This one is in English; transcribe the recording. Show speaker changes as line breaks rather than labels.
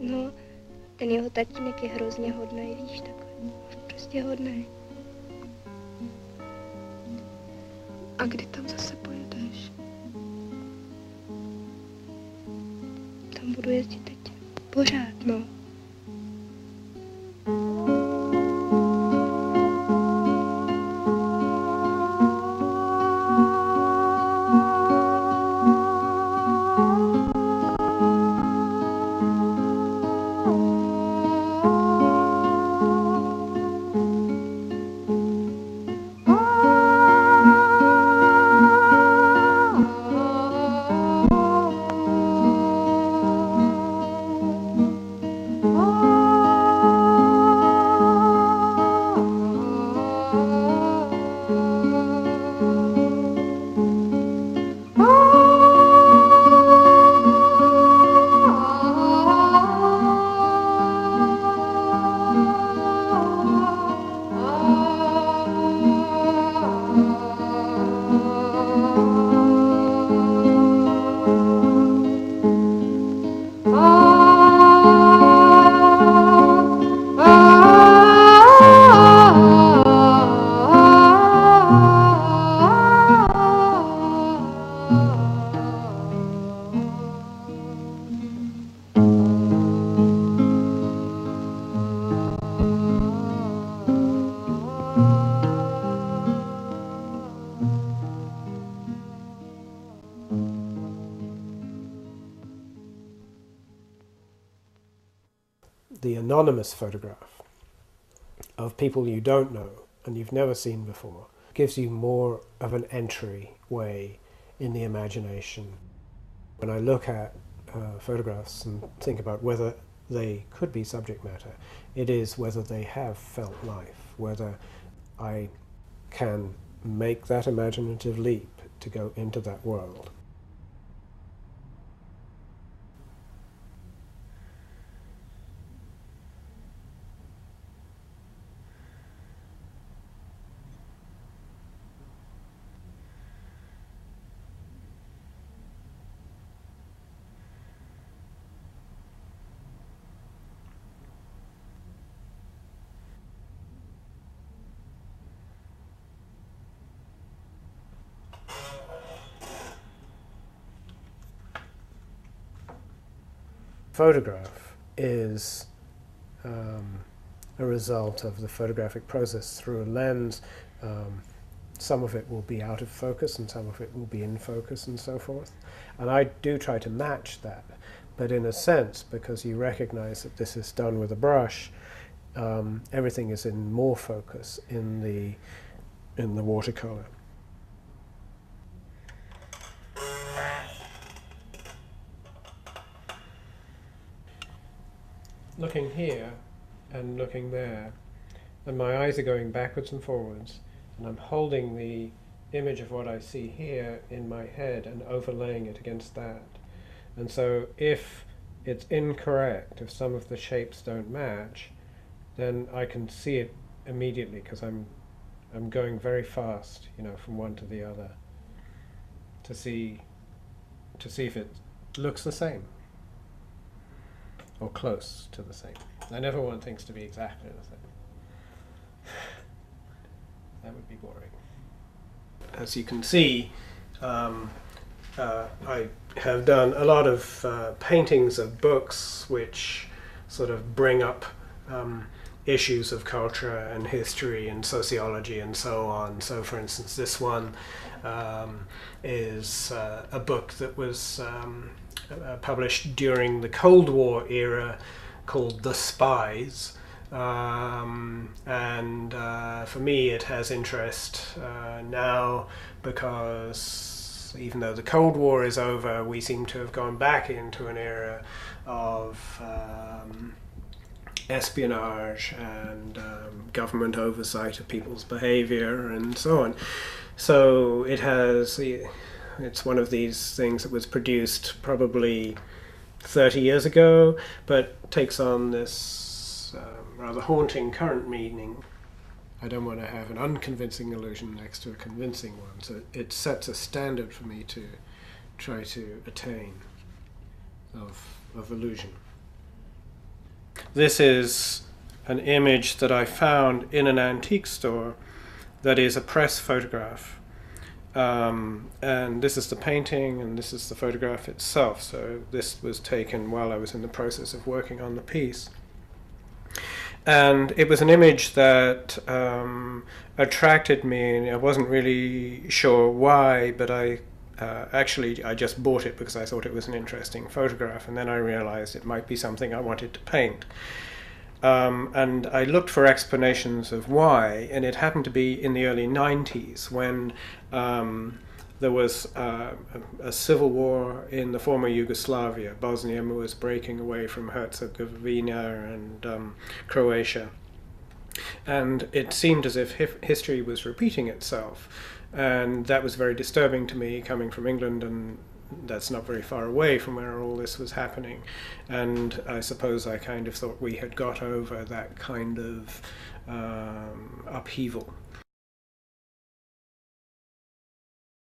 No, ten jeho tatínek je hrozně hodnej, víš, takhle. Prostě hodnej. A kdy tam zase pojedeš? Tam budu jezdit teď. Pořád, no.
The anonymous photograph of people you don't know and you've never seen before gives you more of an entry way in the imagination. When I look at photographs and think about whether they could be subject matter, it is whether they have felt life, whether I can make that imaginative leap to go into that world. Photograph is a result of the photographic process through a lens. Some of it will be out of focus and some of it will be in focus and so forth. And I do try to match that, but in a sense, because you recognize that this is done with a brush, everything is in more focus in the watercolor. Looking here and looking there, and my eyes are going backwards and forwards, and I'm holding the image of what I see here in my head and overlaying it against that. And so if it's incorrect, if some of the shapes don't match, then I can see it immediately because I'm going very fast, you know, from one to the other to see if it looks the same or close to the same. I never want things to be exactly the same. That would be boring. As you can see, I have done a lot of paintings of books which sort of bring up issues of culture and history and sociology and so on. So for instance, this one is a book that was published during the Cold War era called The Spies. And for me it has interest now because even though the Cold War is over, we seem to have gone back into an era of espionage and government oversight of people's behavior and so on. So it's one of these things that was produced probably 30 years ago, but takes on this rather haunting current meaning. I don't want to have an unconvincing illusion next to a convincing one, so it sets a standard for me to try to attain of illusion. This is an image that I found in an antique store that is a press photograph. And this is the painting, and this is the photograph itself. So this was taken while I was in the process of working on the piece. And it was an image that attracted me, and I wasn't really sure why, but I just bought it because I thought it was an interesting photograph, and then I realized it might be something I wanted to paint. And I looked for explanations of why, and it happened to be in the early 90s when there was a civil war in the former Yugoslavia. Bosnia was breaking away from Herzegovina and Croatia. And it seemed as if history was repeating itself. And that was very disturbing to me, coming from England, and that's not very far away from where all this was happening. And I suppose I kind of thought we had got over that kind of upheaval.